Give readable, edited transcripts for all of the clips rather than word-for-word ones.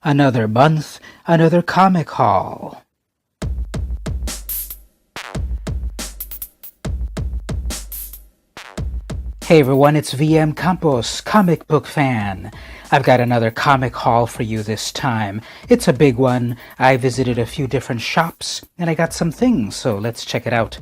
Another month, another comic haul. Hey everyone, it's vmcampos, comic book fan. I've got another comic haul for you this time. It's a big one. I visited a few different shops and I got some things, so let's check it out.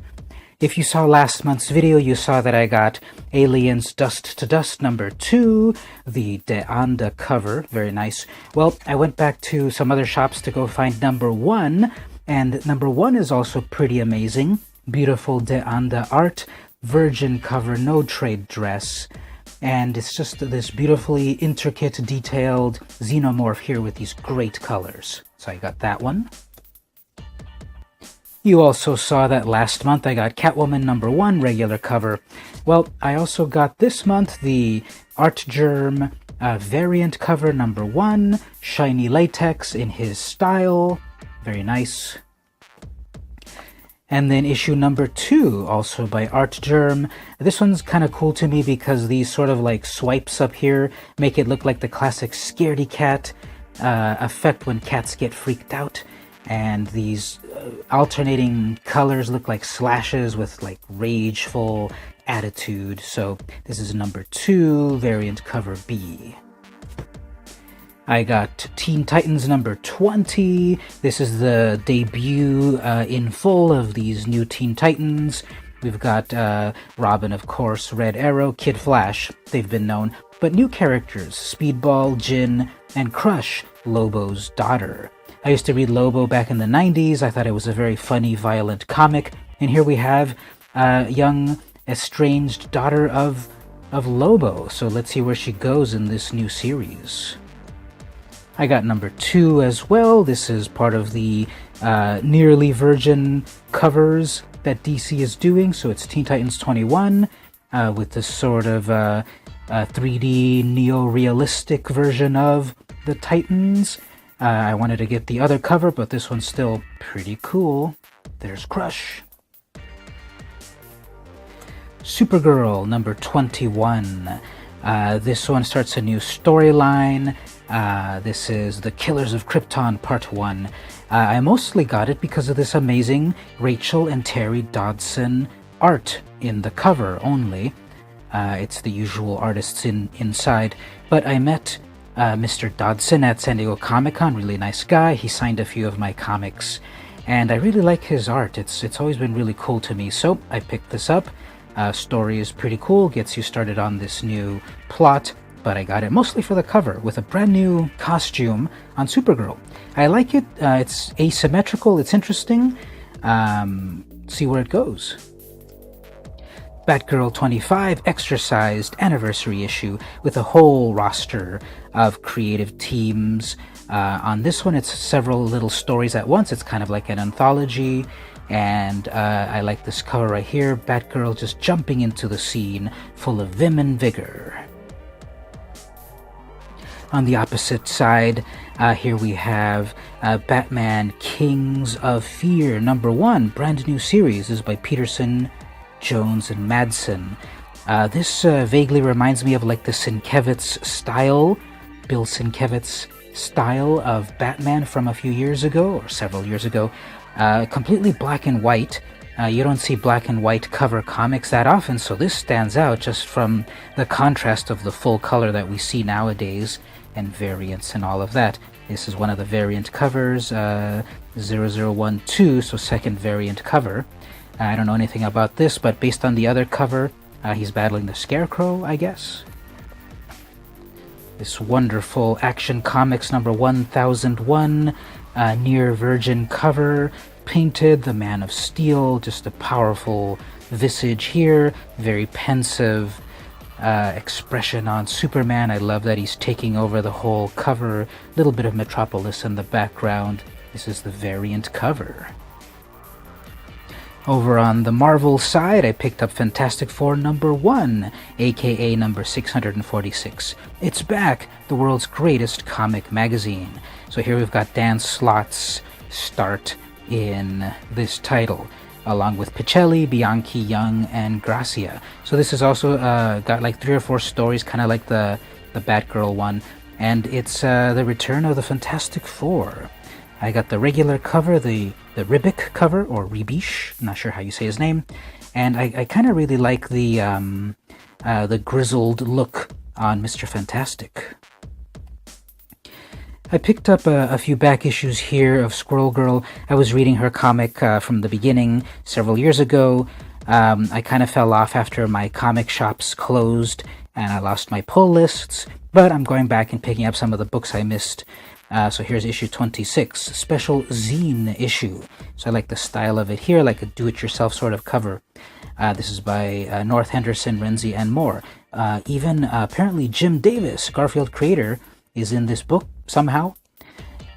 If you saw last month's video, you saw that I got Aliens Dust to Dust number 2, the De Anda cover, very nice. Well, I went back to some other shops to go find number 1, and number 1 is also pretty amazing. Beautiful De Anda art, virgin cover, no trade dress, and it's just this beautifully intricate, detailed xenomorph here with these great colors. So I got that one. You also saw that last month I got Catwoman number 1 regular cover. Well, I also got this month the Art Germ variant cover number 1, shiny latex in his style, very nice. And then issue number 2, also by Art Germ. This one's kind of cool to me because these sort of like swipes up here make it look like the classic scaredy cat effect when cats get freaked out. And these alternating colors look like slashes with like rageful attitude. So this is number 2, variant cover B. I got Teen Titans number 20. This is the debut in full of these new Teen Titans. We've got Robin, of course, Red Arrow, Kid Flash, they've been known. But new characters, Speedball, Jin, and Crush, Lobo's daughter. I used to read Lobo back in the 90s. I thought it was a very funny, violent comic. And here we have a young, estranged daughter of Lobo. So let's see where she goes in this new series. I got number 2 as well. This is part of the nearly virgin covers that DC is doing. So it's Teen Titans 21 with this sort of 3D neo-realistic version of the Titans. I wanted to get the other cover, but this one's still pretty cool. There's Crush. Supergirl number 21. This one starts a new storyline. This is The Killers of Krypton Part 1. I mostly got it because of this amazing Rachel and Terry Dodson art in the cover only. It's the usual artists inside, but I met Mr. Dodson at San Diego Comic-Con, really nice guy. He signed a few of my comics, and I really like his art. It's always been really cool to me, so I picked this up. Story is pretty cool, gets you started on this new plot, but I got it mostly for the cover, with a brand new costume on Supergirl. I like it, it's asymmetrical, it's interesting. See where it goes. Batgirl 25 extra-sized anniversary issue with a whole roster of creative teams. On this one, it's several little stories at once. It's kind of like an anthology, and I like this cover right here. Batgirl just jumping into the scene, full of vim and vigor. On the opposite side, here we have Batman Kings of Fear number 1, brand new series. This is by Peterson, Jones, and Madsen. This vaguely reminds me of like the Sienkiewicz style, Bill Sienkiewicz style of Batman from a few years ago, or several years ago. Completely black and white. You don't see black and white cover comics that often, so this stands out just from the contrast of the full color that we see nowadays, and variants and all of that. This is one of the variant covers, 0012, so second variant cover. I don't know anything about this, but based on the other cover, he's battling the Scarecrow, I guess. This wonderful Action Comics number 1001, near virgin cover, painted, the Man of Steel, just a powerful visage here, very pensive expression on Superman. I love that he's taking over the whole cover, a little bit of Metropolis in the background. This is the variant cover. Over on the Marvel side, I picked up Fantastic Four number 1, aka number 646. It's back, the world's greatest comic magazine. So here we've got Dan Slott's start in this title, along with Pichelli, Bianchi, Young, and Gracia. So this is also got like 3 or 4 stories, kind of like the Batgirl one. and it's the return of the Fantastic Four. I got the regular cover, the Ribic cover, or Ribish, not sure how you say his name, and I kind of really like the grizzled look on Mr. Fantastic. I picked up a few back issues here of Squirrel Girl. I was reading her comic from the beginning several years ago. I kind of fell off after my comic shops closed and I lost my pull lists, but I'm going back and picking up some of the books I missed. So here's issue 26, special zine issue. So I like the style of it here, like a do-it-yourself sort of cover. This is by North Henderson, Renzi, and more. Even apparently Jim Davis, Garfield creator, is in this book somehow.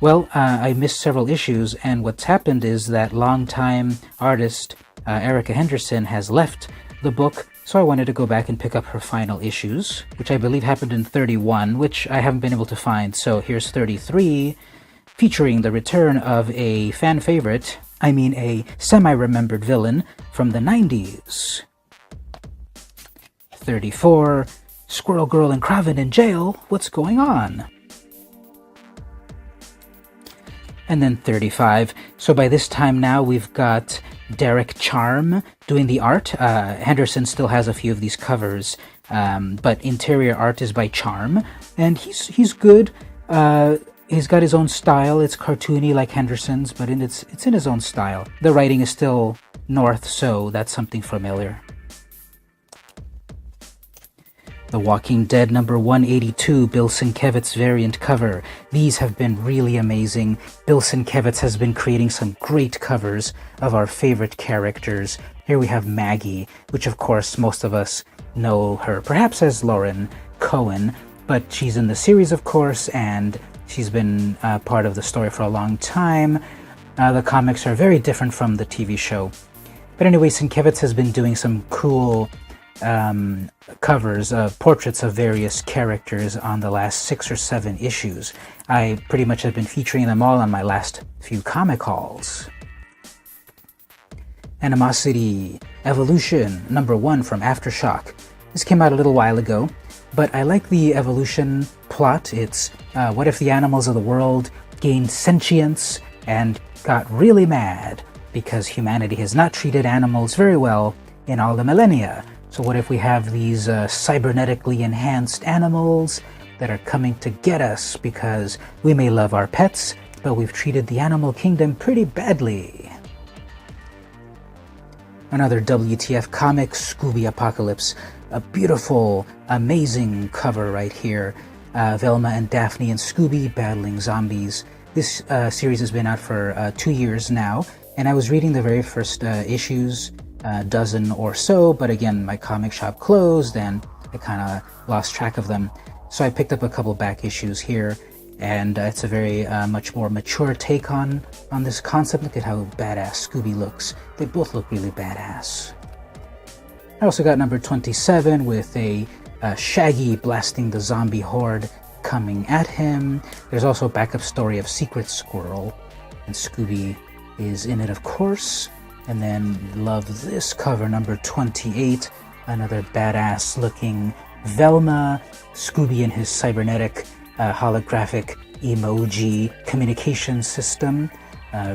Well, I missed several issues, and what's happened is that longtime artist Erica Henderson has left the book, so I wanted to go back and pick up her final issues, which I believe happened in 31, which I haven't been able to find. So here's 33, featuring the return of a fan favorite, a semi-remembered villain from the 90s. 34, Squirrel Girl and Kraven in jail, what's going on? And then 35, so by this time now we've got Derek Charm doing the art. Henderson still has a few of these covers, but interior art is by Charm, and he's good. He's got his own style. It's cartoony like Henderson's, but it's in his own style. The writing is still North, so that's something familiar. The Walking Dead number 182, Bill Sienkiewicz variant cover. These have been really amazing. Bill Sienkiewicz has been creating some great covers of our favorite characters. Here we have Maggie, which of course most of us know her perhaps as Lauren Cohen, but she's in the series of course, and she's been part of the story for a long time. The comics are very different from the TV show. But anyway, Sienkiewicz has been doing some cool covers of portraits of various characters on the last 6 or 7 issues. I pretty much have been featuring them all on my last few comic hauls. Animosity Evolution number 1 from Aftershock. This came out a little while ago, but I like the evolution plot. It's what if the animals of the world gained sentience and got really mad because humanity has not treated animals very well in all the millennia. So what if we have these cybernetically enhanced animals that are coming to get us because we may love our pets, but we've treated the animal kingdom pretty badly. Another WTF comic, Scooby Apocalypse. A beautiful, amazing cover right here. Velma and Daphne and Scooby battling zombies. This series has been out for 2 years now, and I was reading the very first issues, dozen or so, but again my comic shop closed and I kind of lost track of them, so I picked up a couple back issues here, and it's a very much more mature take on this concept. Look at how badass Scooby looks. They both look really badass. I also got number 27 with a Shaggy blasting the zombie horde coming at him. There's also a backup story of Secret Squirrel, and Scooby is in it of course. And then love this cover, number 28, another badass looking Velma, Scooby and his cybernetic holographic emoji communication system,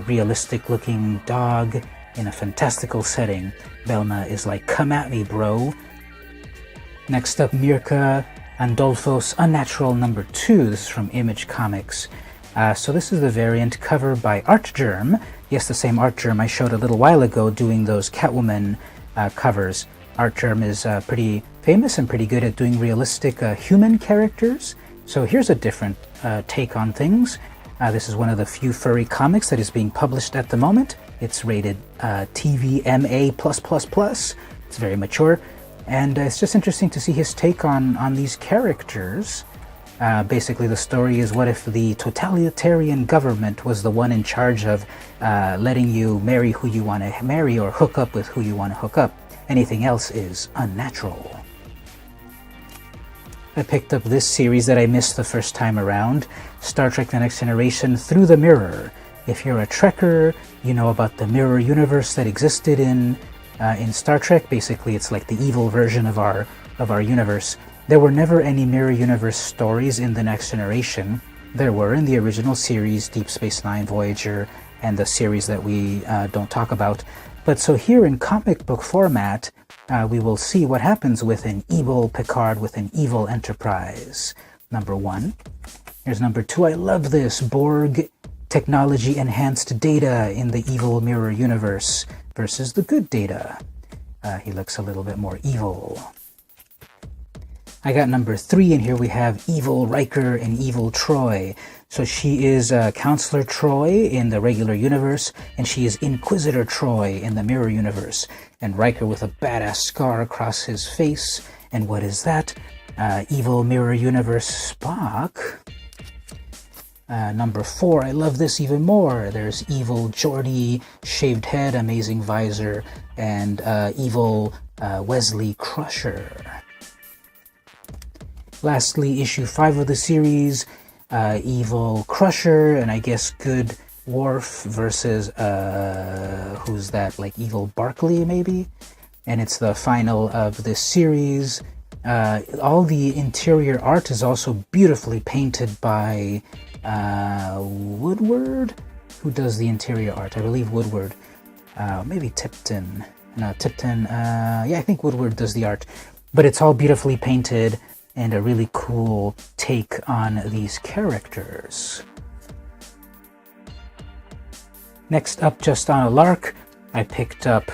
realistic looking dog in a fantastical setting. Velma is like, come at me bro. Next up, Mirka Andolfo's Unnatural number 2, this is from Image Comics. So this is the variant cover by Artgerm. Yes, the same Artgerm I showed a little while ago doing those Catwoman covers. Artgerm is pretty famous and pretty good at doing realistic human characters. So here's a different take on things. This is one of the few furry comics that is being published at the moment. It's rated TVMA+++. It's very mature, and it's just interesting to see his take on these characters. Basically, the story is, what if the totalitarian government was the one in charge of letting you marry who you want to marry or hook up with who you want to hook up? Anything else is unnatural. I picked up this series that I missed the first time around, Star Trek The Next Generation Through the Mirror. If you're a Trekker, you know about the mirror universe that existed in Star Trek. Basically, it's like the evil version of our universe. There were never any Mirror Universe stories in The Next Generation. There were in the original series, Deep Space Nine, Voyager, and the series that we don't talk about. But so here in comic book format, we will see what happens with an evil Picard with an evil Enterprise. Number 1. Here's number 2. I love this. Borg technology enhanced Data in the evil Mirror Universe versus the good Data. He looks a little bit more evil. I got number 3, and here we have evil Riker and evil Troy. So she is Counselor Troy in the regular universe, and she is Inquisitor Troy in the Mirror Universe. And Riker with a badass scar across his face. And what is that? Evil Mirror Universe Spock. Number 4, I love this even more. There's evil Geordi, shaved head, amazing visor, and evil Wesley Crusher. Lastly, issue 5 of the series, evil Crusher, and I guess good Worf versus, who's that, like evil Barclay maybe? And it's the final of this series. All the interior art is also beautifully painted by Woodward? Who does the interior art? I believe Woodward. Maybe Tipton. No, Tipton. Yeah, I think Woodward does the art. But it's all beautifully painted and a really cool take on these characters. Next up, just on a lark, I picked up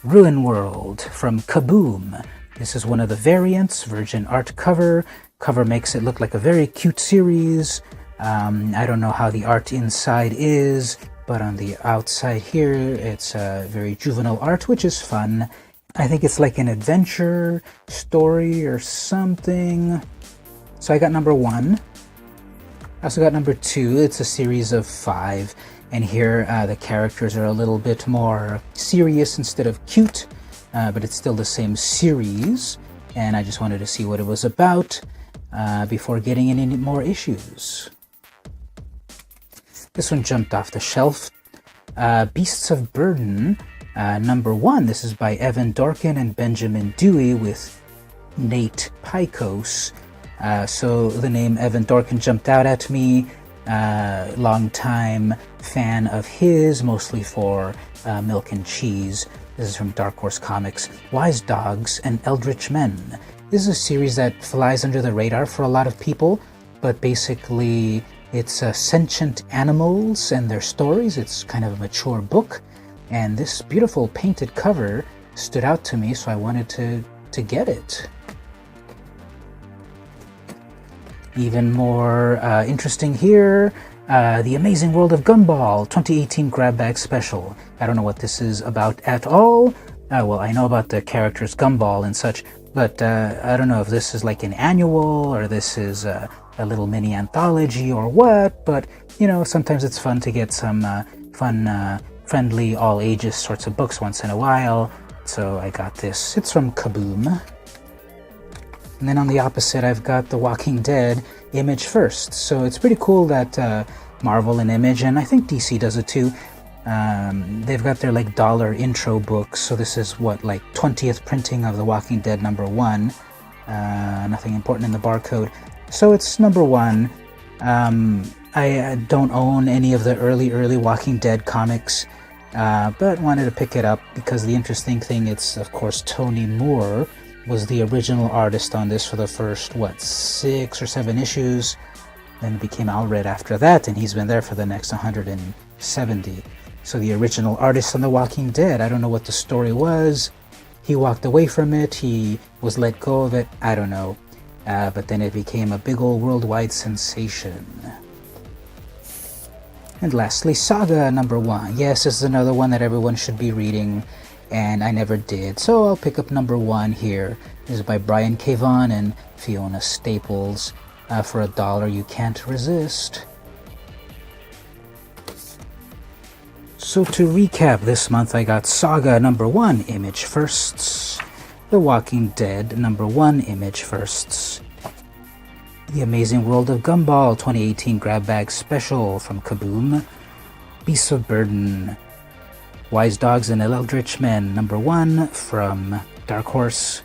Ruin World from Kaboom. This is one of the variants, Virgin Art cover. Cover makes it look like a very cute series. I don't know how the art inside is, but on the outside here, it's very juvenile art, which is fun. I think it's like an adventure story or something. So I got number 1. I also got number 2. It's a series of 5. And here the characters are a little bit more serious instead of cute. But it's still the same series. And I just wanted to see what it was about before getting any more issues. This one jumped off the shelf. Beasts of Burden. Number 1, this is by Evan Dorkin and Benjamin Dewey with Nate Picos. So the name Evan Dorkin jumped out at me. Long-time fan of his, mostly for Milk and Cheese. This is from Dark Horse Comics. Wise Dogs and Eldritch Men. This is a series that flies under the radar for a lot of people, but basically it's sentient animals and their stories. It's kind of a mature book. And this beautiful painted cover stood out to me, so I wanted to get it. Even more interesting here, The Amazing World of Gumball 2018 Grab Bag Special. I don't know what this is about at all. Well, I know about the characters Gumball and such, but I don't know if this is like an annual or this is a little mini anthology or what, but you know, sometimes it's fun to get some fun friendly, all ages sorts of books once in a while. So I got this. It's from Kaboom. And then on the opposite, I've got The Walking Dead Image First. So it's pretty cool that Marvel and Image, and I think DC does it too, they've got their like dollar intro books. So this is what, like 20th printing of The Walking Dead number 1. Nothing important in the barcode. So it's number 1. I don't own any of the early Walking Dead comics, but wanted to pick it up because the interesting thing, it's of course Tony Moore was the original artist on this for the first, 6 or 7 issues. Then it became Allred after that, and he's been there for the next 170. So the original artist on The Walking Dead, I don't know what the story was. He walked away from it, he was let go of it, I don't know. But then it became a big old worldwide sensation. And lastly, Saga number 1. Yes, this is another one that everyone should be reading, and I never did, so I'll pick up number 1 here. This is by Brian K. Vaughan and Fiona Staples. For $1 you can't resist. So to recap, this month I got Saga number 1, Image Firsts. The Walking Dead number 1, Image Firsts. The Amazing World of Gumball 2018 Grab Bag Special from Kaboom. Beasts of Burden. Wise Dogs and Eldritch Men number 1 from Dark Horse.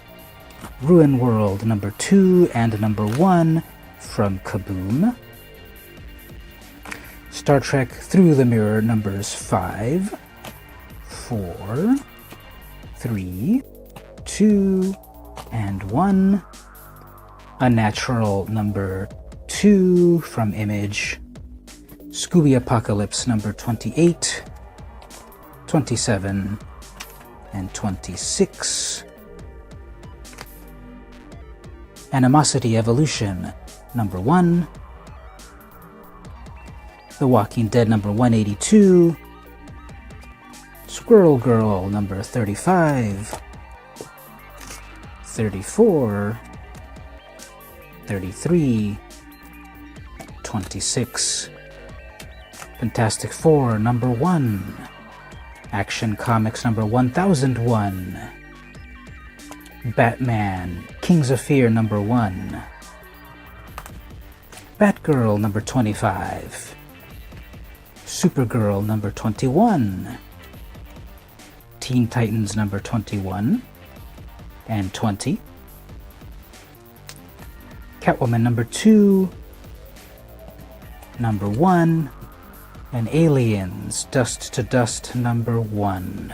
Ruin World number 2 and number 1 from Kaboom. Star Trek Through the Mirror numbers 5, 4, 3, 2, and 1. Unnatural number 2 from Image. Scooby Apocalypse number 28, 27, and 26. Animosity Evolution number 1. The Walking Dead number 182. Squirrel Girl number 35, 34, 33, 26. Fantastic Four number 1. Action Comics number 1001. Batman Kings of Fear number 1. Batgirl number 25. Supergirl number 21. Teen Titans number 21 and 20. Catwoman number 2, number 1, and Aliens Dust to Dust number 1.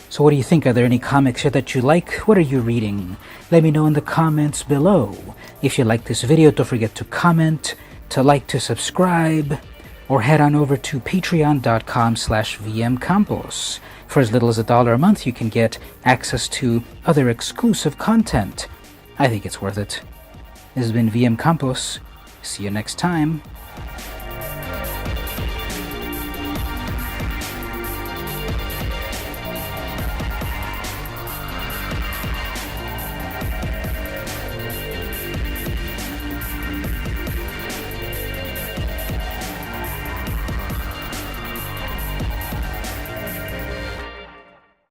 So what do you think? Are there any comics here that you like? What are you reading? Let me know in the comments below. If you like this video, don't forget to comment, to like, to subscribe, or head on over to patreon.com/vmcampos. For as little as $1 a month, you can get access to other exclusive content. I think it's worth it. This has been VM Campos. See you next time.